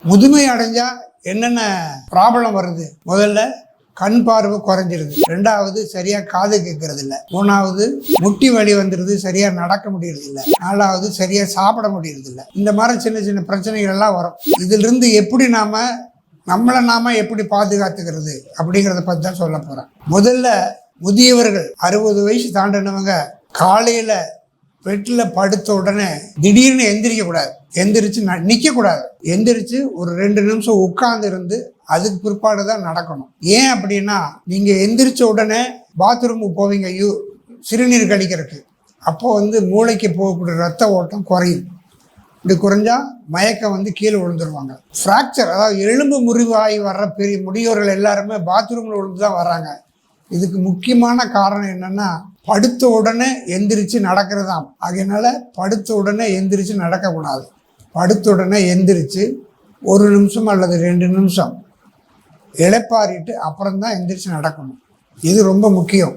முதுமை அடைஞ்சா என்னென்ன ப்ராப்ளம் வருது? முதல்ல கண் பார்வை குறைஞ்சிருது, ரெண்டாவது சரியா காது கேட்கறது இல்லை, மூணாவது முட்டி வலி வந்துடுது, சரியா நடக்க முடியறது இல்லை, நாலாவது சரியா சாப்பிட முடியறது இல்லை. இந்த மாதிரி சின்ன சின்ன பிரச்சனைகள் எல்லாம் வரும். இதுல இருந்து எப்படி நம்மளை நாம எப்படி பாதுகாத்துக்கிறது அப்படிங்கிறத பத்தி தான் சொல்ல போறேன். முதல்ல முதியவர்கள் 60 வயசு தாண்டினவங்க காலையில பெட்டில் படுத்த உடனே திடீர்னு எந்திரிக்க கூடாது, எந்திரிச்சு நிற்க கூடாது, எந்திரிச்சு ஒரு 2 நிமிஷம் உட்கார்ந்து இருந்து அதுக்கு பிற்பாடு தான் நடக்கணும். ஏன் அப்படின்னா, நீங்க எந்திரிச்ச உடனே பாத்ரூமுக்கு போவீங்க சிறுநீர் கழிக்கிறதுக்கு, அப்போ மூளைக்கு போகக்கூடிய ரத்த ஓட்டம் குறையும். இப்படி குறைஞ்சா மயக்கம் கீழே விழுந்துருவாங்க. ஃப்ராக்சர், அதாவது எலும்பு முறிவாகி வர்ற பெரிய முதியோர்கள் எல்லாருமே பாத்ரூம்ல விழுந்து தான் வர்றாங்க. இதுக்கு முக்கியமான காரணம் என்னன்னா, படுத்த உடனே எந்திரிச்சு நடக்கிறதாம். அதனால படுத்த உடனே எந்திரிச்சு நடக்கக்கூடாது. படுத்த உடனே எந்திரிச்சு 1 நிமிஷம் அல்லது 2 நிமிஷம் இளைப்பாறிட்டு அப்புறம்தான் எந்திரிச்சு நடக்கணும். இது ரொம்ப முக்கியம்.